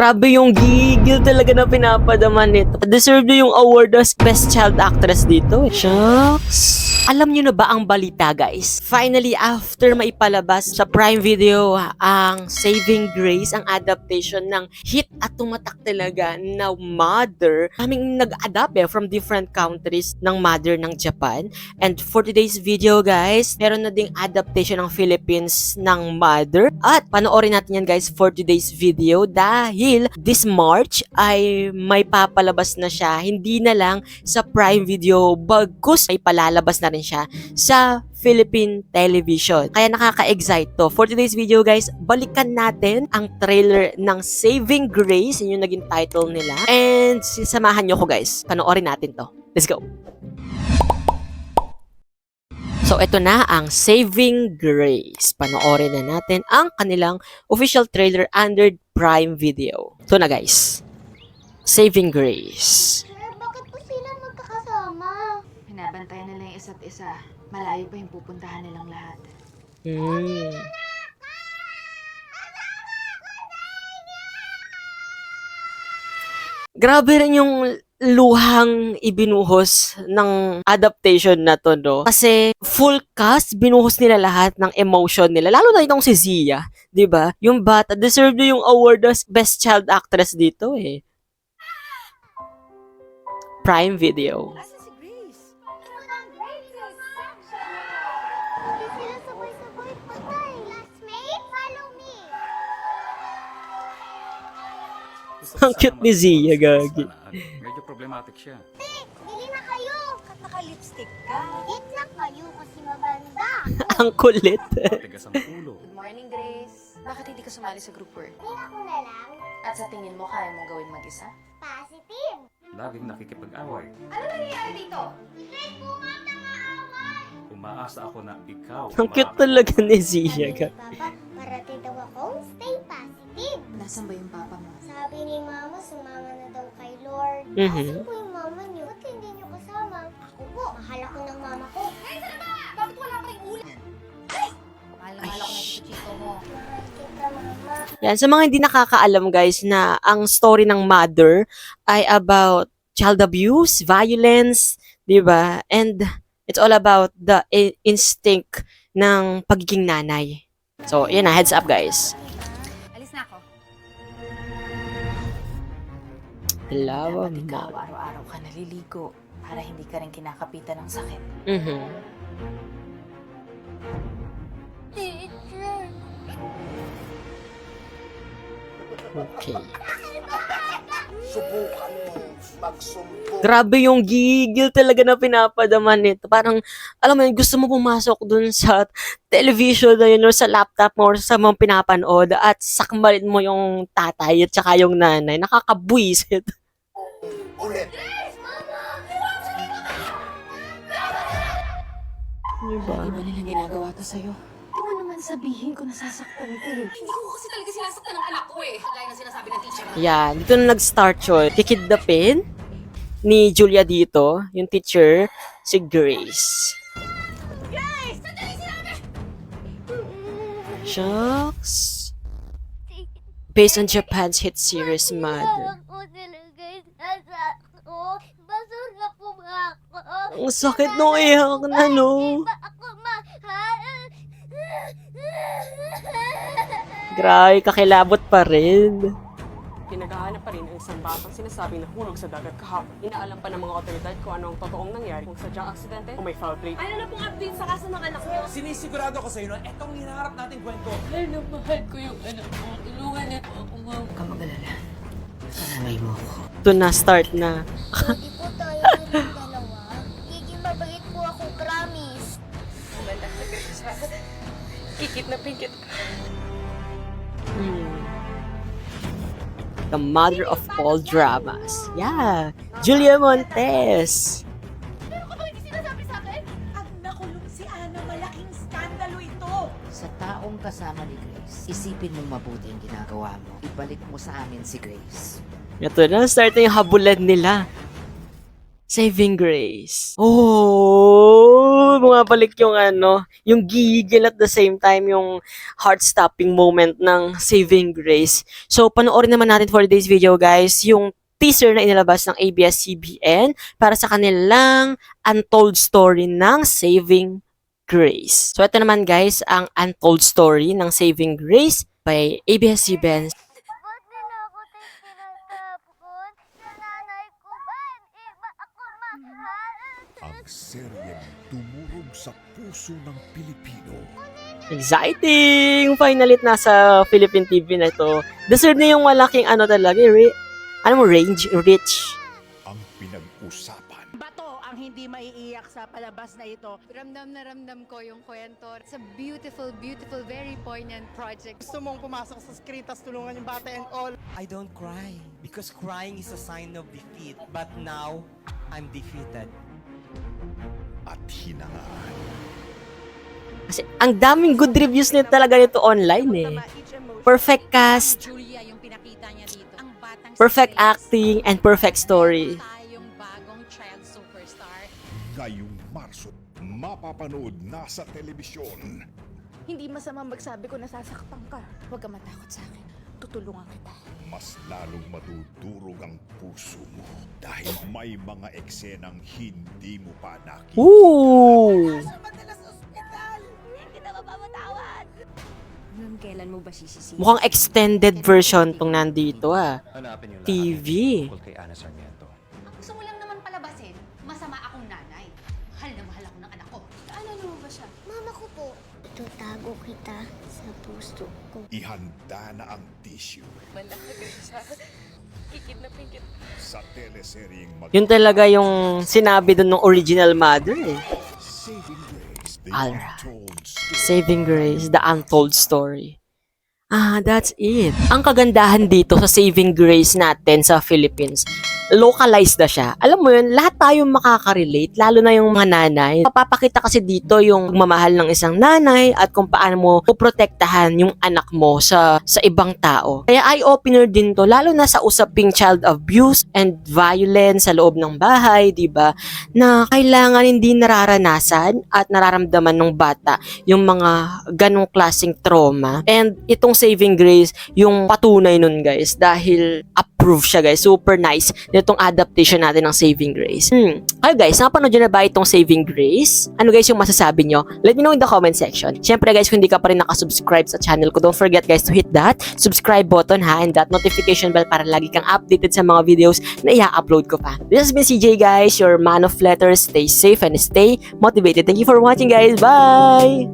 Grabe yung gigil talaga na pinapadama nito. Deserve niya yung award as Best Child Actress dito. Shucks. Alam niyo na ba ang balita, guys? Finally, after maipalabas sa Prime Video ang Saving Grace, ang adaptation ng hit at tumatak talaga na Mother, kaming nag-adapt from different countries ng Mother ng Japan. And for today's video, guys, meron na ding adaptation ng Philippines ng Mother. At panoorin natin yan, guys, for today's video dahil this March ay may papalabas na siya. Hindi na lang sa Prime Video, bagkus ay palalabas na rin siya sa Philippine television. Kaya nakaka-excite to. For today's video, guys, balikan natin ang trailer ng Saving Grace, yun yung naging title nila. And samahan nyo ko, guys. Panoorin natin to. Let's go! So, ito na ang Saving Grace. Panoorin na natin ang kanilang official trailer under Prime Video. Ito na, guys. Saving Grace. Bakit po sila magkakasama? Binabantayan nila yung isa't isa. Malayo pa yung pupuntahan nilang lahat. Grabe rin yung luhang ibinuhos ng adaptation na to, no? Kasi full cast, binuhos nila lahat ng emotion nila. Lalo na itong si Zia, di ba? Yung bata, deserve niya yung award as Best Child Actress dito, eh. Prime Video. Asa si Grace? Hindi sila sabay-sabay patay. Classmate, follow me. Ang cute ni Zia, gagi. Medyo problematic siya. Bili na kayo. Naka-lipstick ka. Eat na kayo kasi maganda. Ang kulit. Matigas ang ulo. Good morning, Grace. Bakit hindi ka sumali sa group work? Hindi ako na lang. At sa tingin mo, kaya mong gawin mag-isa? Positive. Laging nakikipag-away. Ano nangyayari dito? Stress po nga away. Umaasa ako na ikaw. Ang cute talaga ni Zia, Sabi ni gagi. Papa, parating daw ako, stay positive. Nasaan ba yung papa mo? Sabi ni Mama, sumama na daw kay Lord. Mhm. Asan po yung mama niyo? Ba't hindi niyo kasama? Ako po, mahal ako ng mama ko. Bakit wala pa rin ulan? Mahal na mahal ako na si Chito mo. Mahal kita, Mama. Yan, sa mga hindi nakakaalam, guys, na ang story ng Mother ay about child abuse, violence, di ba? And it's all about the instinct ng pagiging nanay. So, yan na, heads up, guys. Alis na ako. Hello, Dapat ikaw, Mom. araw-araw ka naliligo para hindi ka rin kinakapitan ng sakit. Mhm. Teacher. Okay. Subukan mong magsumbong. Grabe yung gigil talaga na pinapadama nito. Parang, alam mo yun, gusto mo pumasok dun sa television na yun, or sa laptop mo, or sa mga pinapanood, at sakmalin mo yung tatay at saka yung nanay. Nakakabwisit. Ulit. Diba? Iba nila ginagawa to sa'yo. Di mo naman sabihin kung nasasaktan ka eh. Hindi ko kasi talaga sinasaktan ng anak ko eh. Kagaya ng sinasabi ng teacher. Yan, dito na nag-start yun. Kikidnapin ni Julia dito, yung teacher, si Grace. Guys! Sandali sinabi! Shucks. Based on Japan's hit series, Mother. Ako sila guys, nasa ako. Basura po ba ako? Ang sakit nung iyak na, no? Ba ako mahal? Grabe, kakilabot pa rin. Pinaghahanap pa rin ang isang batang sinasabing nahulog sa dagat kahapon. Inaalam pa ng mga otoridad kung ano ang totoong nangyari, kung sadyang aksidente o may foul play. Ano na pong update sa kaso ng anak niyo? Sinisigurado ko sa iyo na itong hinaharap nating kwento. Mahal na mahal ko yung anak ko. Tulungan niyo ako, ma'am. Huwag ka mag-alala. Nanay mo ako. Ito na, start na. Hindi po tayo ng dalawa. Giging mabait po ako, promise. Kikidnapin kita. The mother of all dramas. Yeah, Julia Montes. Pero ka ba hindi sinasabi sa akin? Ang nakulong si Ana, malaking skandalo ito. Sa taong kasama ni Grace, isipin mong mabuti ang ginagawa mo. Ibalik mo sa amin si Grace. Ito na, start na yung habulan nila. Saving Grace. Oh, bumabalik yung yung gigil at the same time yung heart-stopping moment ng Saving Grace. So, panoorin naman natin for today's video, guys, yung teaser na inilabas ng ABS-CBN para sa kanilang untold story ng Saving Grace. So, ito naman, guys, ang untold story ng Saving Grace by ABS-CBN. Ba't nila ako tinatapon? Sa nanay ko ba? Iba ako mahal. Ang seryeng tumurog sa puso ng Pilipino. Exciting! Finally, nasa Philippine TV na ito. Deserve na yung malaking talaga, range, rich. Ang pinag-usapan. Bato ang hindi maiiyak sa palabas na ito. Ramdam na ramdam ko yung kwento. It's a beautiful, beautiful, very poignant project. Gusto mong pumasok sa screen tas tulungan yung bata and all. I don't cry because crying is a sign of defeat. But now, I'm defeated. At hinangaan. Kasi ang daming good reviews nito talaga nito online eh. Perfect cast, Julia yung pinakita niya dito. Ang batang perfect acting, and perfect story. Tayong bagong child superstar. Ngayong Marso, mapapanood na sa telebisyon. Hindi masama magsabi ko nasasaktan ka. Huwag ka matakot sa akin. Tutulungan kita. Mas lalong madudurog ang puso mo dahil may mga eksenang hindi mo pa nakita. Ooh! Hanggang kailan mo ba sisisihin? Mukhang extended version tong nandito Hanapin yung TV. tungkol kay Ana Sarmiento. Ang gusto mo lang naman palabasin, masama akong nanay. Mahal na mahal ako ng anak ko. Ano mo ba siya? Mama ko po. Itutago kita sa puso ko. Ihanda na ang tissue. Sa teleseryeng Yun talaga yung sinabi dun ng original mother eh. Saving Grace, the Alright. untold story. Saving Grace, the untold story. That's it. Ang kagandahan dito sa Saving Grace natin sa Philippines, localized na siya. Alam mo yun, lahat tayo makaka-relate, lalo na yung mga nanay. Papapakita kasi dito yung mamahal ng isang nanay at kung paano mo puprotektahan yung anak mo sa ibang tao. Kaya eye-opener din to, lalo na sa usaping child abuse and violence sa loob ng bahay, di ba? Na kailangan hindi nararanasan at nararamdaman ng bata yung mga ganong klaseng trauma. And itong Saving Grace, yung patunay nun, guys, dahil approve siya, guys. Super nice nitong adaptation natin ng Saving Grace. Kayo, guys, napanood nyo na ba itong Saving Grace? Ano, guys, yung masasabi nyo? Let me know in the comment section. Siyempre, guys, kung hindi ka pa rin nakasubscribe sa channel ko, don't forget, guys, to hit that subscribe button, and that notification bell para lagi kang updated sa mga videos na i-upload ko pa. This has been CJ, guys, your man of letters. Stay safe and stay motivated. Thank you for watching, guys. Bye!